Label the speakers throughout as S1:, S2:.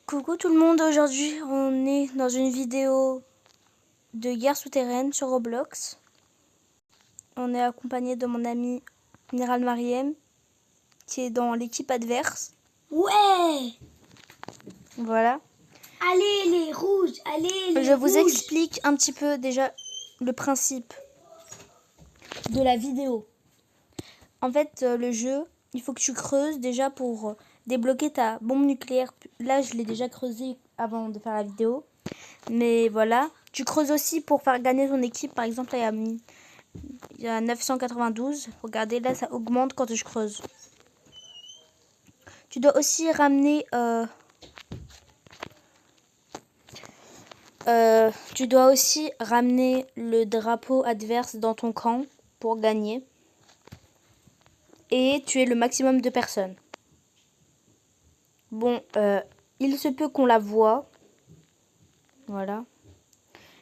S1: Coucou tout le monde, aujourd'hui on est dans une vidéo de guerre souterraine sur Roblox. On est accompagné de mon ami Miral Mariem qui est dans l'équipe adverse.
S2: Ouais!
S1: Voilà.
S2: Allez les rouges, allez les
S1: Je vous
S2: rouges.
S1: explique un petit peu déjà le principe de la vidéo. En fait, le jeu, il faut que tu creuses déjà pour débloquer ta bombe nucléaire. Là, je l'ai déjà creusé avant de faire la vidéo. Mais voilà, tu creuses aussi pour faire gagner ton équipe. Par exemple, là, il y a 992. Regardez, là, ça augmente quand je creuse. Tu dois aussi ramener... tu dois aussi ramener le drapeau adverse dans ton camp pour gagner. Et tuer le maximum de personnes. Bon, il se peut qu'on la voie. Voilà.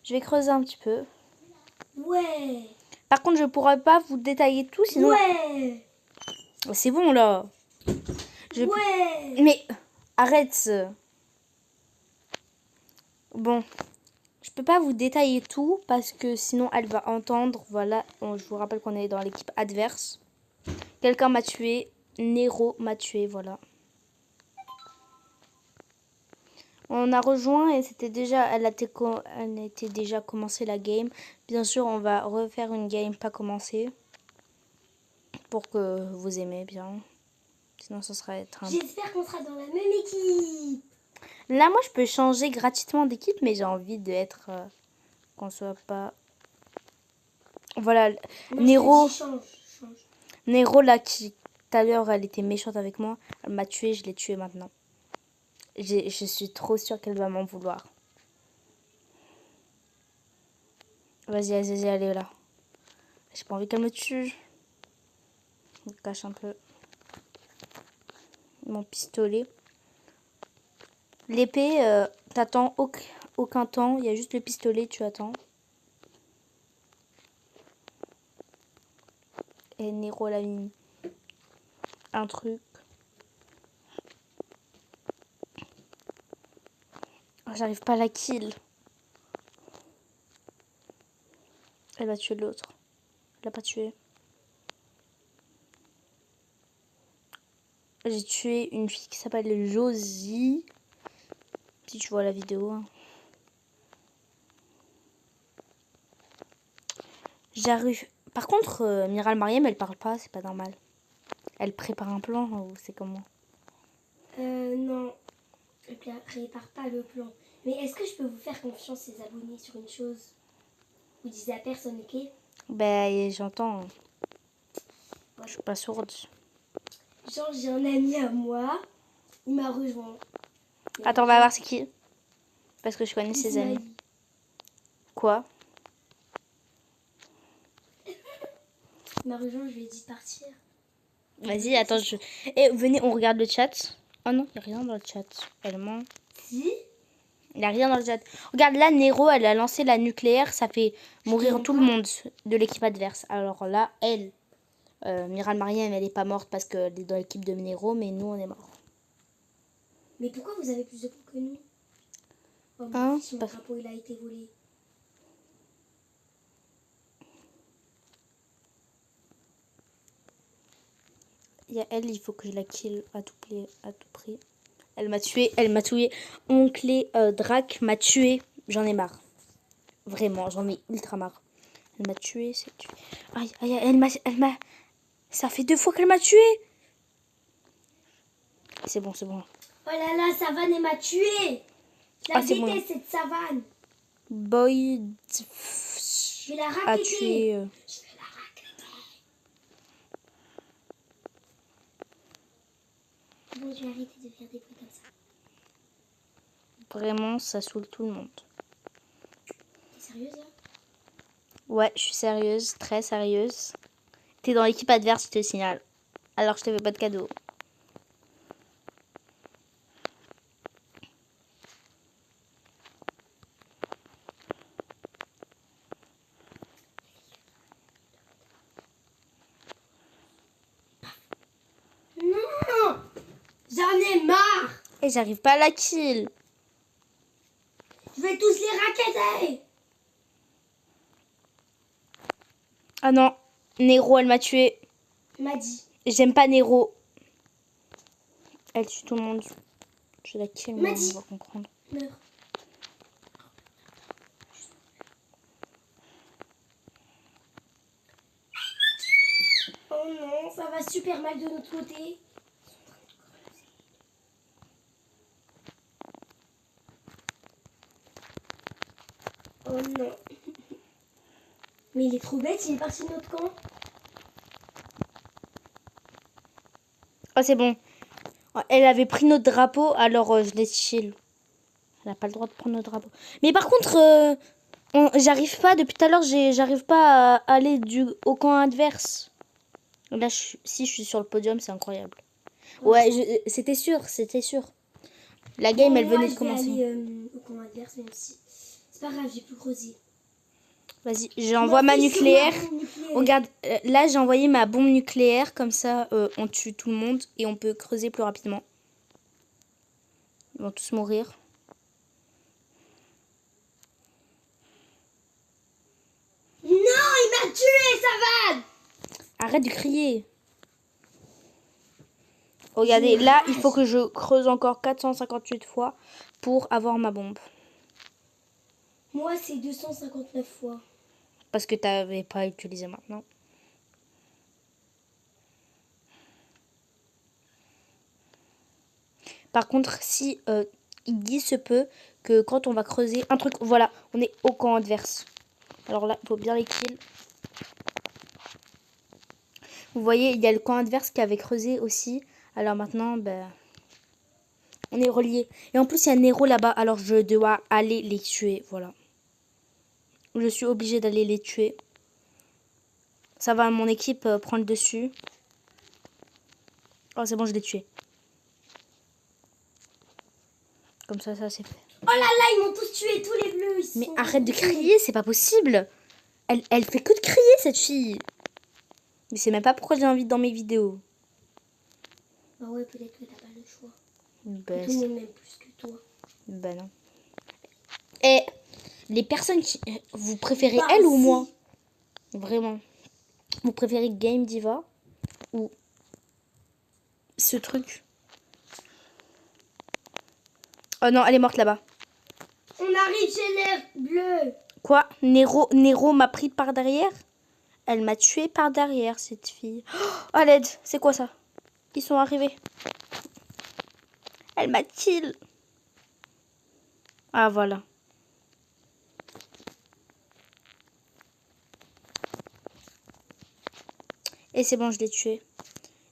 S1: Je vais creuser un petit peu.
S2: Ouais!
S1: Par contre, je pourrais pas vous détailler tout, sinon...
S2: Ouais!
S1: C'est bon, là.
S2: Ouais!
S1: Mais, arrête. Bon, je peux pas vous détailler tout, parce que sinon, elle va entendre. Voilà, je vous rappelle qu'on est dans l'équipe adverse. Quelqu'un m'a tué. Nero m'a tué, voilà. On a rejoint et c'était déjà, elle était déjà commencé la game. Bien sûr, on va refaire une game pas commencée pour que vous aimez bien. Sinon, ça sera être un...
S2: J'espère qu'on sera dans la même équipe.
S1: Là, moi, je peux changer gratuitement d'équipe, mais j'ai envie d'être qu'on soit pas. Voilà,
S2: Moi,
S1: Nero,
S2: je te dis change.
S1: Nero là qui tout à l'heure, elle était méchante avec moi. Elle m'a tué, je l'ai tuée maintenant. Je suis trop sûre qu'elle va m'en vouloir. Vas-y, elle est là. J'ai pas envie qu'elle me tue. Je me cache un peu mon pistolet. L'épée, t'attends aucun temps. Il y a juste le pistolet, tu attends. Et Nero, elle a mis un truc. Oh, j'arrive pas à la kill. Elle va tuer l'autre. Elle l'a pas tué. J'ai tué une fille qui s'appelle Josie. Si tu vois la vidéo. Hein. J'arrive. Par contre, Miral Mariem, elle parle pas, c'est pas normal. Elle prépare un plan ou c'est comment?
S2: Non, elle prépare pas le plan. Mais est-ce que je peux vous faire confiance, les abonnés, sur une chose? Vous disiez à personne, ok?
S1: Ben, j'entends. Je suis pas sourde.
S2: Genre, j'ai un ami à moi, il m'a rejoint.
S1: Attends, on va voir c'est qui. Parce que je connais ses amis.
S2: Ismaïl.
S1: Quoi?
S2: Il m'a rejoint, je lui ai dit de partir.
S1: Vas-y, attends, Eh, venez, on regarde le chat. Oh non, il n'y a rien dans le chat. Elle ment.
S2: Si?
S1: Il n'y a rien dans le chat. Regarde là, Nero, elle a lancé la nucléaire. Ça fait mourir tout le monde de l'équipe adverse. Alors là, elle, Miral Mariem, elle n'est pas morte parce qu'elle est dans l'équipe de Nero, mais nous, on est morts.
S2: Mais pourquoi vous avez plus de points que nous? Oh,
S1: Hein?
S2: son drapeau, il a été volé.
S1: Il y a elle, il faut que je la kill à tout prix. Elle m'a tué. Oncle Drac m'a tué. J'en ai marre. Vraiment, j'en ai ultra marre. Elle m'a tué, c'est tué. Aïe, aïe, elle m'a... Ça fait 2 fois qu'elle m'a tué. C'est bon, c'est bon.
S2: Oh là là, Savane, elle m'a tué. Je la
S1: Ah, c'est bon.
S2: déteste, cette Savane.
S1: Boyd
S2: Je vais la
S1: a
S2: racketter.
S1: tué...
S2: Je vais la racketter. Bon, je vais arrêter de faire des bruits comme ça.
S1: Vraiment, ça saoule tout le monde.
S2: T'es sérieuse là?
S1: Ouais, je suis sérieuse, très sérieuse. T'es dans l'équipe adverse, je te signale. Alors je te fais pas de cadeau.
S2: Non! J'en ai marre!
S1: Et j'arrive pas à la kill.
S2: Je vais tous les racketter.
S1: Ah non, Nero, elle m'a tué.
S2: M'a dit.
S1: J'aime pas Nero. Elle tue tout le monde. Je la kill, moi, on va comprendre.
S2: Meurs. Oh non, ça va super mal de notre côté. Oh non. Mais il est trop bête, il est parti de notre camp.
S1: Oh, c'est bon. Elle avait pris notre drapeau, alors je l'ai chill. Elle n'a pas le droit de prendre notre drapeau. Mais par contre, j'arrive pas, depuis tout à l'heure, j'arrive pas à aller au camp adverse. Là, si je suis sur le podium, c'est incroyable. Ouais, c'était sûr, c'était sûr. La game, elle venait de commencer.
S2: Je vais aller au camp adverse, même si... C'est pas grave, j'ai pu creuser.
S1: Vas-y, j'envoie ma nucléaire. Regarde, là, j'ai envoyé ma bombe nucléaire. Comme ça, on tue tout le monde et on peut creuser plus rapidement. Ils vont tous mourir.
S2: Non, il m'a tué, ça va.
S1: Arrête de crier. Regardez, là, il faut que je creuse encore 458 fois pour avoir ma bombe.
S2: Moi, c'est 259 fois.
S1: Parce que tu n'avais pas utilisé maintenant. Par contre, si il dit se peut que quand on va creuser un truc, voilà, on est au camp adverse. Alors là, il faut bien les kills. Vous voyez, il y a le camp adverse qui avait creusé aussi. Alors maintenant, ben, on est reliés. Et en plus, il y a un héros là-bas. Alors je dois aller les tuer. Voilà. Je suis obligée d'aller les tuer. Ça va, mon équipe prend le dessus. Oh, c'est bon, je l'ai tué. Comme ça c'est fait.
S2: Oh là là, ils m'ont tous tué, tous les bleus.
S1: Mais arrête de crier, c'est pas possible. Elle fait que de crier, cette fille. Mais c'est même pas pourquoi j'ai envie dans mes vidéos.
S2: Bah ouais, peut-être que t'as pas le choix.
S1: Ben,
S2: Tout le monde m'aime plus que toi.
S1: Ben non. Et les personnes qui... Vous préférez
S2: Bah,
S1: elle ou
S2: si.
S1: moi? Vraiment. Vous préférez Game Diva ou ce truc? Oh non, elle est morte là-bas.
S2: On arrive chez les bleus.
S1: Quoi? Nero m'a pris par derrière? Elle m'a tué par derrière, cette fille. Oh, à l'aide, c'est quoi ça? Ils sont arrivés. Elle m'a kill. Ah, voilà. Et c'est bon, je l'ai tué.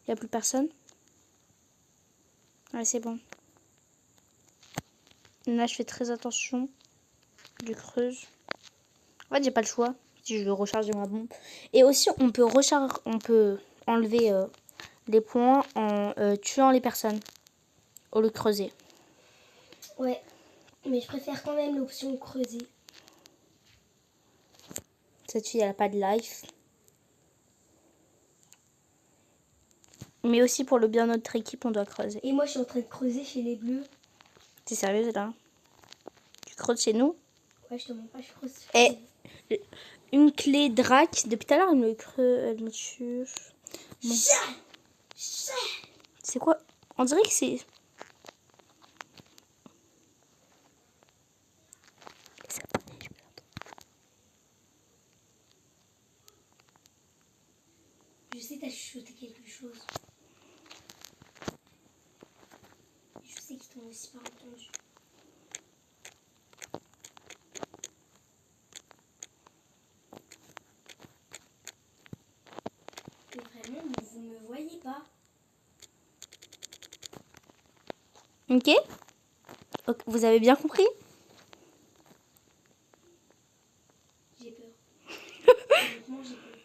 S1: Il n'y a plus personne? Ouais, c'est bon. Là, je fais très attention. Je creuse. En fait, j'ai pas le choix si je veux recharger ma bombe. Et aussi, on peut enlever les points en tuant les personnes au lieu de creuser.
S2: Ouais, mais je préfère quand même l'option creuser.
S1: Cette fille, elle a pas de life. Mais aussi pour le bien de notre équipe, on doit creuser.
S2: Et moi, je suis en train de creuser chez les bleus.
S1: T'es sérieuse là? Tu creuses chez nous?
S2: Ouais, je te mens pas, je creuse.
S1: Et une clé drac. Depuis tout à l'heure, elle me tue. Bon. C'est quoi? On dirait que c'est...
S2: Je sais, t'as chuchoté quelque chose. Je sais qu'ils t'ont aussi pas entendu. Mais vraiment, vous me voyez pas.
S1: Ok. Vous avez bien compris?
S2: J'ai peur. Honnêtement, j'ai peur.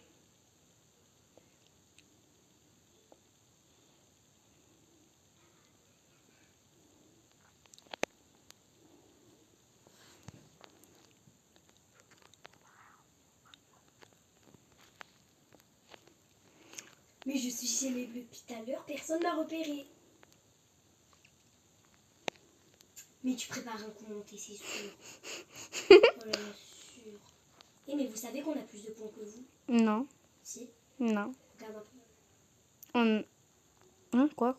S2: Mais je suis chez les bleus depuis tout à l'heure, personne m'a repéré. Mais tu prépares un coup monté, c'est sûr. Oh là là, sûr. Eh, mais vous savez qu'on a plus de points que vous?
S1: Non,
S2: Si.
S1: non.
S2: Regarde un peu.
S1: On... Hein, quoi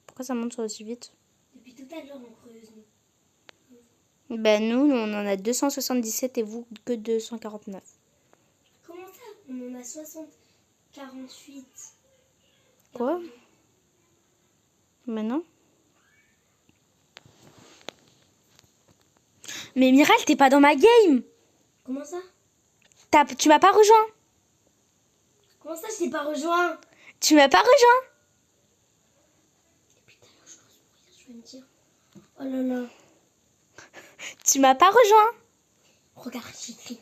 S1: pourquoi ça monte aussi vite?
S2: Depuis tout à l'heure, on creuse, nous.
S1: Ben nous, on en a 277 et vous que 249.
S2: Comment ça? On en a 48.
S1: Quoi? Mais non. Mais Miral, t'es pas dans ma game.
S2: Comment ça?
S1: Tu m'as pas rejoint.
S2: Comment ça, je t'ai pas rejoint?
S1: Tu m'as pas rejoint.
S2: Depuis tout à l'heure, je vais me dire. Oh là là.
S1: Tu m'as pas rejoint.
S2: Regarde, j'ai écrit.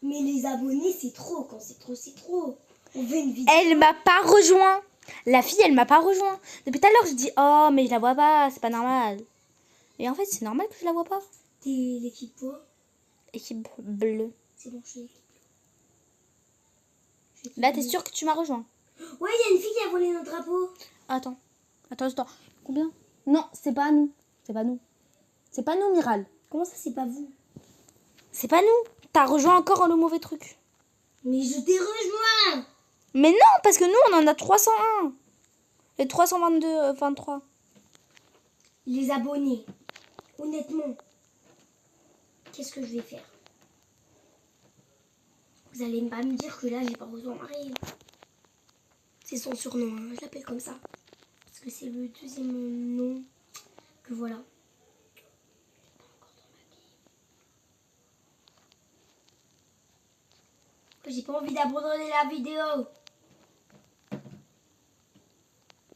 S2: Mais les abonnés, c'est trop. Quand c'est trop, c'est trop. On veut une vidéo.
S1: Elle m'a pas rejoint. La fille, elle m'a pas rejoint. Depuis tout à l'heure, je dis oh mais je la vois pas, c'est pas normal. Et en fait, c'est normal que je la vois pas.
S2: T'es l'équipe quoi?
S1: Équipe bleue.
S2: C'est bon, je suis l'équipe.
S1: Là, t'es sûr que tu m'as rejoint?
S2: Ouais, il y a une fille qui a volé notre drapeau.
S1: Attends. Combien? Non, c'est pas nous. C'est pas nous. C'est pas nous, Miral.
S2: Comment ça, c'est pas vous?
S1: C'est pas nous. T'as rejoint encore le mauvais truc.
S2: Mais je t'ai rejoint.
S1: Mais non, parce que nous, on en a 301. Et 322, 23.
S2: Les abonnés. Honnêtement. Qu'est-ce que je vais faire? Vous allez pas me dire que là, j'ai pas rejoint Marie. C'est son surnom, hein. Je l'appelle comme ça. Parce que c'est le deuxième nom que voilà. J'ai pas envie d'abandonner la vidéo.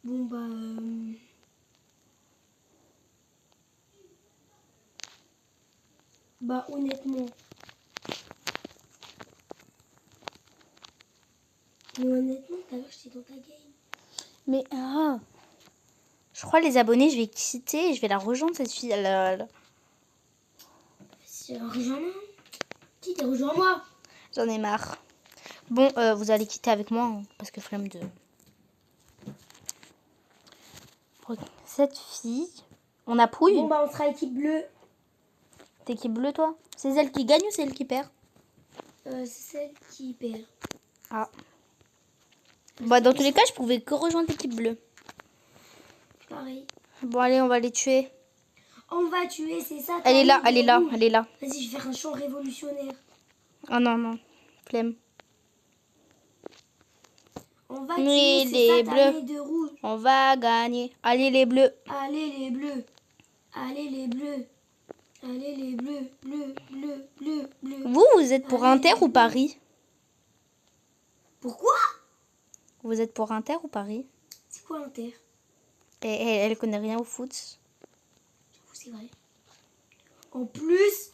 S2: Bon bah honnêtement. Mais honnêtement, tout à l'heure j'étais dans ta game.
S1: Mais je crois les abonnés, je vais quitter et je vais la rejoindre cette fille.
S2: C'est rejoins-moi. Qui t'a rejoint moi?
S1: J'en ai marre. Bon, vous allez quitter avec moi hein, parce que flemme de. Cette fille, on a Pouille.
S2: Bon bah on sera équipe bleue.
S1: T'es équipe bleue toi? C'est elle qui gagne ou c'est elle qui perd?
S2: C'est celle qui perd.
S1: Ah. Bah dans tous les cas, je pouvais que rejoindre l'équipe bleue.
S2: Pareil.
S1: Bon allez, on va les tuer.
S2: On va tuer, c'est ça.
S1: Elle est là, elle est là, elle est là.
S2: Vas-y, je vais faire un chant révolutionnaire.
S1: Oh non, non. Flemme.
S2: On va
S1: Mais
S2: tuer,
S1: les
S2: c'est ça,
S1: bleus.
S2: de rouge.
S1: On va gagner. Allez les bleus.
S2: Allez les bleus. Allez les bleus. Allez les bleus. Bleus, bleus, bleus, bleus.
S1: Vous êtes pour
S2: Allez,
S1: Inter
S2: les
S1: ou
S2: bleus.
S1: Paris?
S2: Pourquoi?
S1: Vous êtes pour Inter ou Paris?
S2: C'est quoi Inter?
S1: Et elle connaît rien au foot.
S2: J'avoue, c'est vrai. En plus,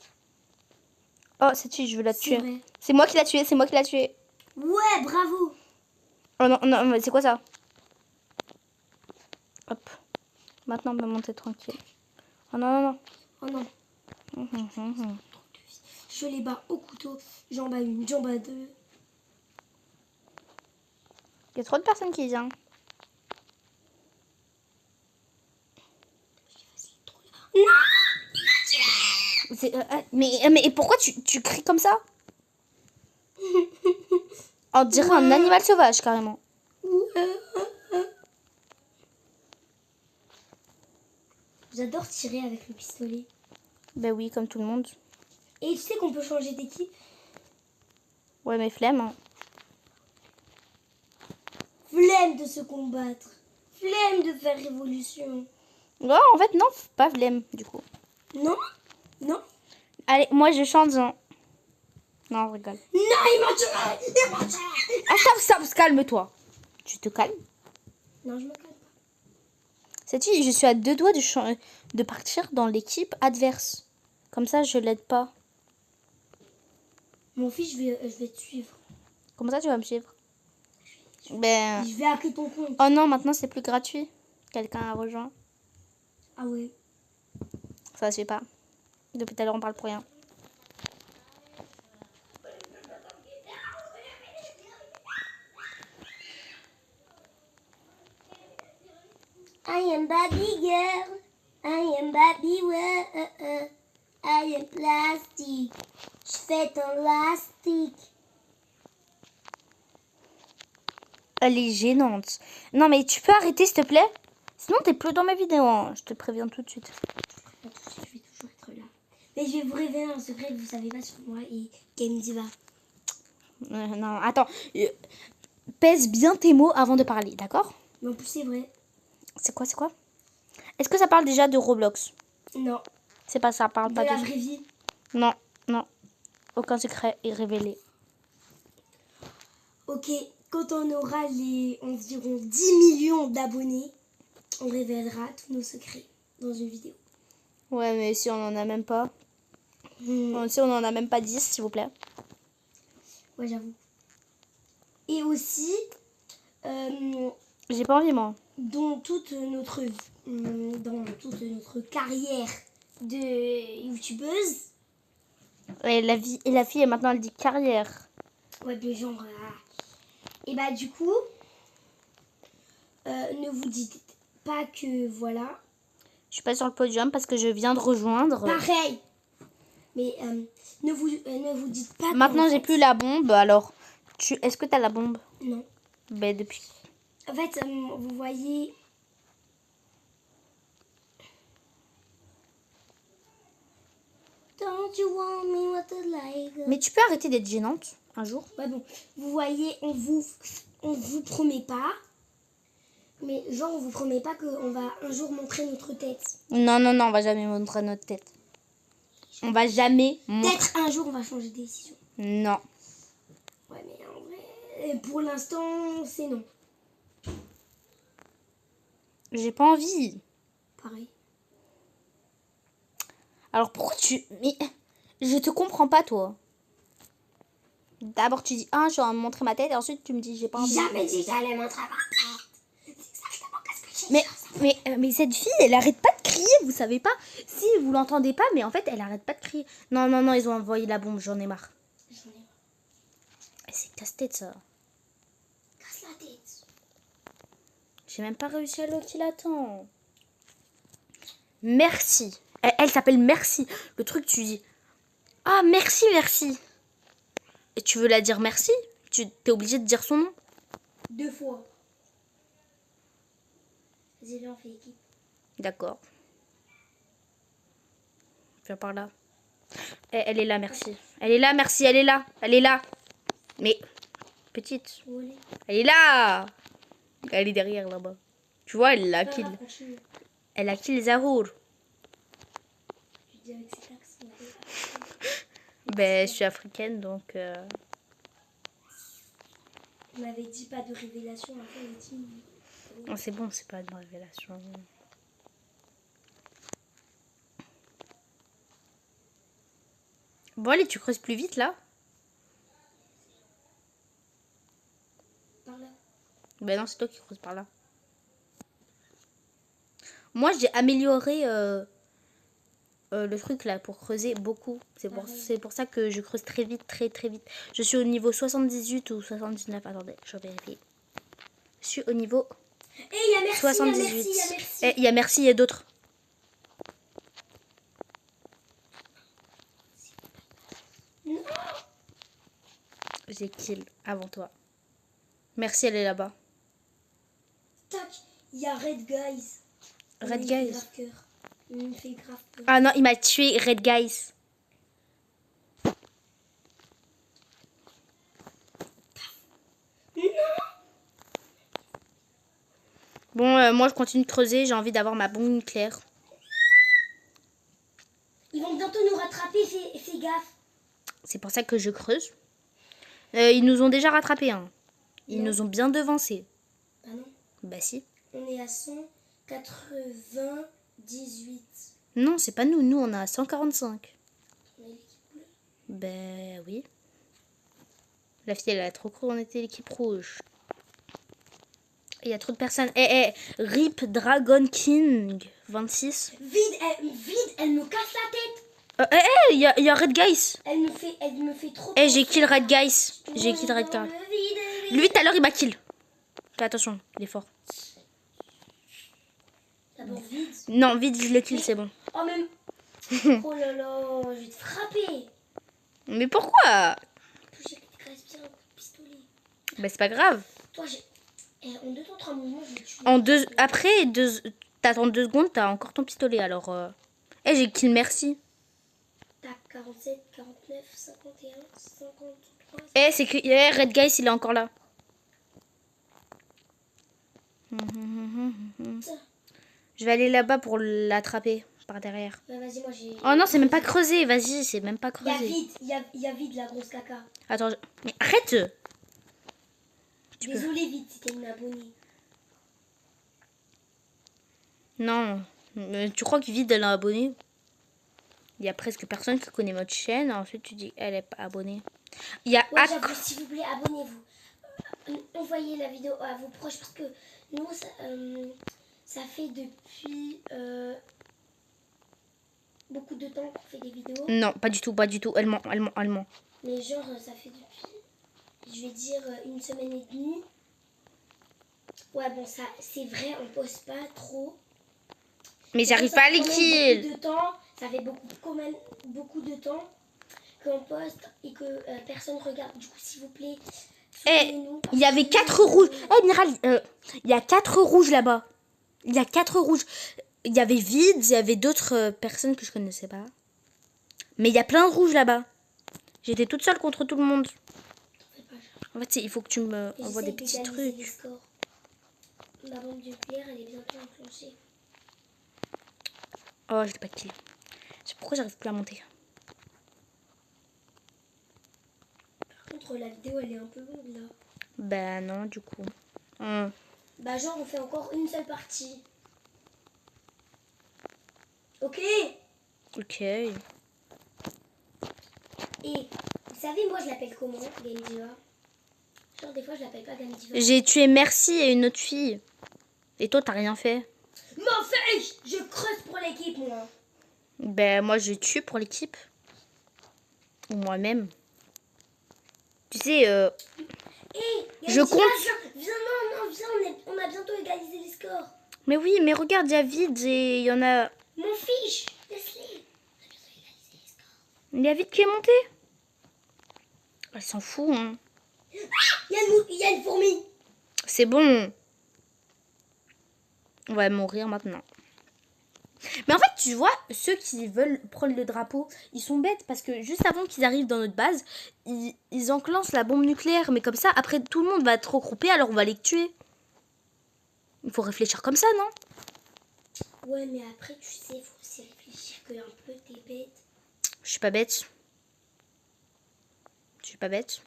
S1: Oh, cette fille, je veux la
S2: c'est
S1: tuer.
S2: vrai.
S1: C'est moi qui l'ai tuée, c'est moi qui l'ai tuée.
S2: Ouais, bravo.
S1: Oh non, non, mais c'est quoi ça? Hop. Maintenant, on peut monter tranquille. Oh non, non, non.
S2: Oh non,
S1: Mhm.
S2: je les bats au couteau. Jambe à une, jambe à deux.
S1: Il y a trop de personnes qui viennent. Mais pourquoi tu cries comme ça? On dirait un animal sauvage, carrément.
S2: J'adore tirer avec le pistolet.
S1: Ben oui, comme tout le monde.
S2: Et tu sais qu'on peut changer d'équipe?
S1: Ouais, mais flemme. Hein.
S2: Flemme de se combattre. Flemme de faire révolution.
S1: Ouais, en fait, non, pas flemme, du coup.
S2: Non? Non?
S1: Allez, moi, je chante. Hein. Non, je rigole.
S2: Non, il m'a tué! Il m'a tué!
S1: Ah, stop, calme-toi. Tu te calmes?
S2: Non, je me calme pas.
S1: Cette fille, je suis à 2 doigts de partir dans l'équipe adverse. Comme ça, je l'aide pas.
S2: Mon fils, je vais te suivre.
S1: Comment ça, tu vas me suivre? Ben...
S2: Je vais appeler ton compte.
S1: Oh non, maintenant, c'est plus gratuit. Quelqu'un a rejoint.
S2: Ah ouais.
S1: Ça se fait pas. Depuis tout à l'heure, on parle pour rien.
S2: I am Baby Girl. I am Barbie, ouais, I am plastic. Je fais ton plastique.
S1: Elle est gênante. Non, mais tu peux arrêter, s'il te plaît? Sinon, t'es plus dans mes vidéos. Hein. Je te préviens tout de suite.
S2: Je vais toujours être là. Mais je vais vous révéler un secret que vous savez pas sur moi et Game Diva.
S1: Non, attends. Pèse bien tes mots avant de parler, d'accord?
S2: Mais en plus, c'est vrai.
S1: C'est quoi? Est-ce que ça parle déjà de Roblox?
S2: Non.
S1: C'est pas ça, parle
S2: De
S1: pas
S2: la
S1: de...
S2: vraie vie.
S1: Non. Aucun secret est révélé.
S2: Ok, quand on aura les environ 10 millions d'abonnés, on révélera tous nos secrets dans une vidéo.
S1: Ouais, mais si on en a même pas... Si on en a même pas 10, s'il vous plaît.
S2: Ouais, j'avoue. Et aussi,
S1: J'ai pas envie, moi.
S2: dans toute notre carrière de youtubeuse,
S1: Et la fille, maintenant, elle dit carrière.
S2: ouais, de genre, et bah du coup, ne vous dites pas que voilà,
S1: Je suis pas sur le podium parce que je viens de rejoindre.
S2: pareil. Mais ne vous dites pas.
S1: Maintenant,
S2: qu'en
S1: j'ai
S2: fait-
S1: plus la bombe. Alors, est-ce que t'as la bombe?
S2: Non.
S1: Ben, depuis.
S2: En fait, vous voyez. Don't you want me what I like?
S1: Mais tu peux arrêter d'être gênante un jour?
S2: Ouais, bon, vous voyez, on vous promet pas, mais genre on vous promet pas qu'on va un jour montrer notre tête.
S1: Non, on va jamais montrer notre tête. On va jamais montrer.
S2: Peut-être un jour on va changer de décision.
S1: Non.
S2: Ouais, mais en vrai, pour l'instant, c'est non.
S1: J'ai pas envie.
S2: Pareil.
S1: Alors pourquoi tu... Mais je te comprends pas, toi. D'abord tu dis, je vais montrer ma tête, et ensuite tu me dis, j'ai pas envie.
S2: Jamais dit que j'allais montrer ma tête. C'est exactement ce que j'ai dit.
S1: Mais cette fille, elle arrête pas de crier, vous savez pas? Si, vous l'entendez pas, mais en fait, elle arrête pas de crier. Non, ils ont envoyé la bombe, j'en ai marre.
S2: J'en ai marre.
S1: C'est casse-tête, ça.
S2: Casse la tête.
S1: J'ai même pas réussi à l'autre, il attend. Merci. Elle s'appelle Merci. Le truc, tu dis, merci. Et tu veux la dire merci? Tu t'es obligé de dire son nom.
S2: 2 fois. Vas-y, viens, on fait équipe.
S1: D'accord. Viens par là. Elle est là, merci. Elle est là, merci, elle est là. Elle est là. Mais, petite.
S2: Où elle est?
S1: Elle est là. Elle est derrière, là-bas. Tu vois, elle l'a kill.
S2: Continue.
S1: Elle a kill Zahour.
S2: Je dis avec cet accent.
S1: Ben, je suis africaine, donc...
S2: On m'avait dit pas de révélation, après on dit...
S1: Oh, c'est bon, c'est pas une révélation. Bon, allez, tu creuses plus vite, là?
S2: Par là.
S1: Ben non, c'est toi qui creuses par là. Moi, j'ai amélioré le truc, là, pour creuser beaucoup. C'est pour ça que je creuse très vite, très vite. Je suis au niveau 78 ou 79. Attendez, je vais vérifier. Je suis au niveau...
S2: Et il y a merci,
S1: 78.
S2: il y a merci.
S1: Il y a merci, il y a d'autres.
S2: Non.
S1: J'ai kill avant toi. Merci, elle est là-bas.
S2: Tac, il y a Red Guys.
S1: Red
S2: Il
S1: Guys.
S2: me fait grave cœur. Il me fait grave peur.
S1: Ah non, il m'a tué, Red Guys.
S2: Non.
S1: Bon, moi je continue de creuser, j'ai envie d'avoir ma bombe nucléaire.
S2: Ils vont bientôt nous rattraper, fais gaffe.
S1: C'est pour ça que je creuse. Ils nous ont déjà rattrapés, hein. Ils
S2: Non.
S1: nous ont bien devancés.
S2: Bah non,
S1: Bah si.
S2: on est à 198.
S1: Non, c'est pas nous, on est à 145.
S2: On est l'équipe bleue.
S1: Ben oui. La fille, elle a trop cru, on était l'équipe rouge. Il y a trop de personnes. RIP Dragon King 26.
S2: Vide, elle me casse la tête.
S1: Il y a Red Guys.
S2: Elle me fait trop
S1: J'ai kill Red Guys. J'ai kill Red Guys. Lui, tout à l'heure, il m'a kill. Fais attention, il est fort.
S2: D'abord vide.
S1: Non, vide, je le kill, c'est bon.
S2: Oh, même. Oh là là, je vais te frapper.
S1: Mais pourquoi?
S2: Toucher avec tes respires un coup de pistolet.
S1: Bah, c'est pas grave.
S2: Toi, j'ai. En 2 temps, 3 mouvements, je vais te tuer.
S1: Après, t'attends 2 secondes, t'as encore ton pistolet, alors... j'ai kill, merci.
S2: Tac, 47, 49, 51, 53.
S1: C'est que... Red Guys, il est encore là. Je vais aller là-bas pour l'attraper, par derrière.
S2: Bah, vas-y, moi j'ai.
S1: Oh non, c'est même pas creusé, vas-y, c'est même pas
S2: Il y a
S1: creusé.
S2: vide, il y a vide la grosse caca.
S1: Attends, mais arrête!
S2: Désolé, vide, c'était une abonnée.
S1: Non, mais tu crois que Vide, elle est abonnée? Il y a presque personne qui connaît votre chaîne. Ensuite, tu dis elle est pas abonnée. Il y a
S2: Ouais, j'avoue, s'il vous plaît, abonnez-vous. Envoyez la vidéo à vos proches parce que nous, ça fait depuis beaucoup de temps qu'on fait des vidéos.
S1: Non, pas du tout, pas du tout. Elle ment, elle ment, elle ment.
S2: Mais genre, ça fait depuis, je vais dire, 1 semaine et demie. Ouais, bon, ça, c'est vrai, on poste pas trop.
S1: Mais j'arrive pas à les kill.
S2: Ça fait quand même beaucoup de temps qu'on poste et que personne regarde. Du coup, s'il vous plaît, soutenez-nous.
S1: Il y avait 4 rouges. Miral, il y a 4 rouges là-bas. Il y a 4 rouges. Il y avait Vide, il y avait d'autres personnes que je connaissais pas. Mais il y a plein de rouges là-bas. J'étais toute seule contre tout le monde. En fait, il faut que tu me envoies des petits trucs.
S2: La bombe nucléaire, elle est bientôt enclenchée.
S1: Oh, je l'ai pas kill. C'est pourquoi j'arrive plus à monter.
S2: Par contre, la vidéo, elle est un peu longue là.
S1: Ben non, du coup.
S2: Bah genre, on fait encore une seule partie. Ok.
S1: Ok.
S2: Et vous savez, moi, je l'appelle comment, Gamediva? Genre, des fois, je l'appelle pas Gamediva.
S1: J'ai tué Merci et une autre fille. Et toi, t'as rien fait.
S2: Mais enfin, je creuse pour l'équipe, moi.
S1: Ben, moi, je tue pour l'équipe. Ou moi-même. Tu sais, je compte.
S2: Viens, non, viens, on a bientôt égalisé les scores.
S1: Mais oui, mais regarde, il y a Vide et il y en a...
S2: Mon fiche, laisse-les. On a bientôt égalisé les scores.
S1: Il y a Vide qui est monté. Elle s'en fout, hein.
S2: Il y a une fourmi.
S1: C'est bon. On va mourir maintenant. Mais en fait, tu vois, ceux qui veulent prendre le drapeau, ils sont bêtes parce que juste avant qu'ils arrivent dans notre base, ils enclenchent la bombe nucléaire. Mais comme ça, après, tout le monde va être regroupé, alors on va les tuer. Il faut réfléchir comme ça, non?
S2: Ouais, mais après, tu sais, il faut aussi réfléchir que un peu t'es bête.
S1: Je suis pas bête. Je suis pas bête.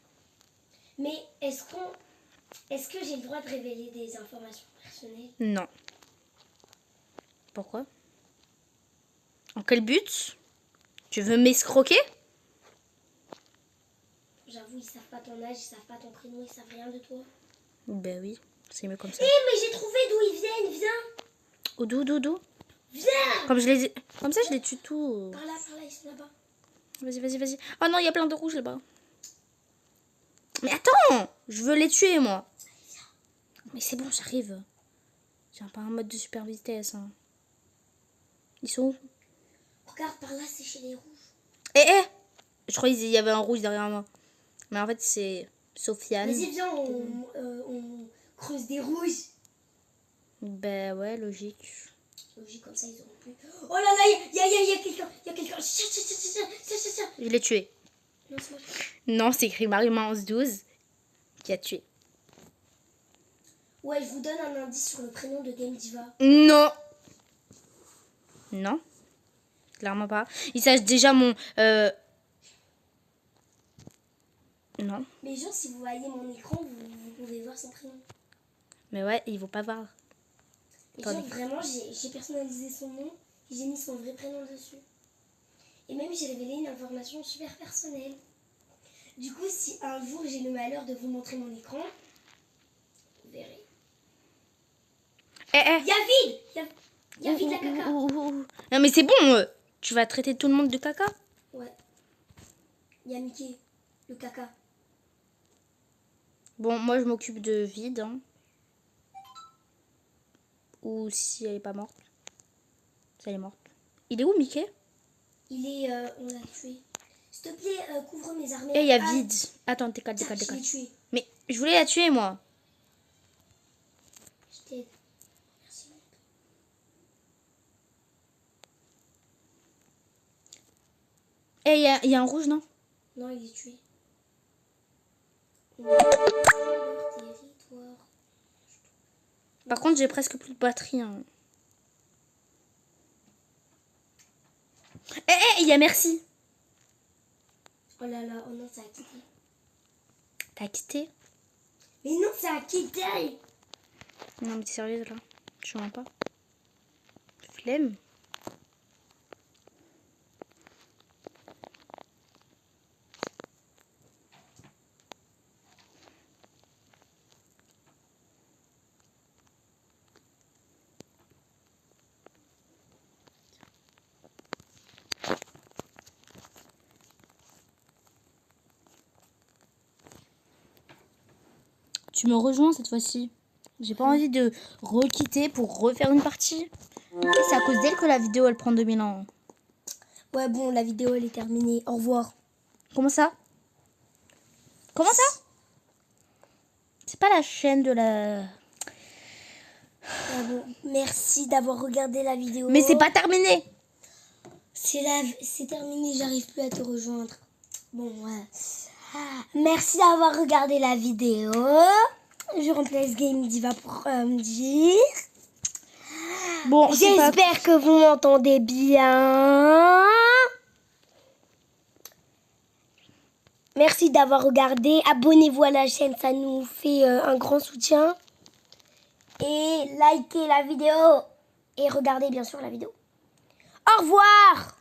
S2: Mais est-ce que j'ai le droit de révéler des informations personnelles?
S1: Non. Pourquoi? En quel but? Tu veux m'escroquer?
S2: J'avoue, ils savent pas ton âge, ils savent pas ton prénom, ils savent rien de toi.
S1: Ben oui, c'est mieux comme ça.
S2: Eh, mais j'ai trouvé d'où ils viennent, viens!
S1: D'où?
S2: Viens!
S1: Comme ça, je les tue tous.
S2: Par là, ils sont là-bas.
S1: Vas-y. Oh non, il y a plein de rouges là-bas. Mais attends! Je veux les tuer, moi. Mais c'est bon, j'arrive. J'ai pas un mode de super vitesse. Hein. Ils sont où?
S2: Regarde, par là, c'est chez les rouges.
S1: Je croyais qu'il y avait un rouge derrière moi. Mais en fait, c'est Sofiane.
S2: Vas-y, viens, on creuse des rouges.
S1: Ben ouais, logique.
S2: Logique, comme ça, ils auront plus. Oh là là, il y a quelqu'un. Il y a quelqu'un. Chut.
S1: Je l'ai tué.
S2: Non, c'est moi.
S1: Non, c'est écrit Marie-1112 qui a tué.
S2: Ouais, je vous donne un indice sur le prénom de Gamediva.
S1: Non. Non. Clairement pas. Il sache déjà mon... Non.
S2: Mais genre, si vous voyez mon écran, vous pouvez voir son prénom.
S1: Mais ouais, ils vont pas voir.
S2: Et genre, vraiment, j'ai personnalisé son nom et j'ai mis son vrai prénom dessus. Et même, j'ai révélé une information super personnelle. Du coup, si un jour j'ai le malheur de vous montrer mon écran, vous verrez. Il y a vide. Il y a vide la caca.
S1: Non mais c'est bon, tu vas traiter tout le monde de caca.
S2: Ouais. Il y a Mickey, le caca.
S1: Bon, moi je m'occupe de Vide. Hein. Ou si elle est pas morte. Elle est morte. Il est où, Mickey?
S2: Il est... on l'a tué. S'il te plaît, couvre mes armées.
S1: Et il y a vide. Attends, décale.
S2: Je l'ai tué.
S1: Mais je voulais la tuer, moi.
S2: Je t'aide. Merci.
S1: Et il y a un rouge, non?
S2: Non, il est tué. Territoire.
S1: Par contre, j'ai presque plus de batterie. Hein. Il y a merci.
S2: Oh là là, oh non, ça a quitté.
S1: T'as quitté?
S2: Mais non, ça a quitté.
S1: Non, mais t'es sérieuse, là? Je vois pas. Flemme. Tu me rejoins cette fois-ci. J'ai pas envie de requitter pour refaire une partie. C'est à cause d'elle que la vidéo elle prend 2000 ans.
S2: Ouais, bon, la vidéo elle est terminée. Au revoir.
S1: Comment ça? Comment ça? C'est pas la chaîne de la...
S2: Ah bon, merci d'avoir regardé la vidéo.
S1: Mais c'est pas terminé.
S2: C'est terminé, j'arrive plus à te rejoindre. Bon, ouais. Merci d'avoir regardé la vidéo. Je remplace Game Diva pour me dire.
S1: Bon,
S2: j'espère que vous m'entendez bien. Merci d'avoir regardé. Abonnez-vous à la chaîne, ça nous fait un grand soutien. Et likez la vidéo. Et regardez bien sûr la vidéo. Au revoir!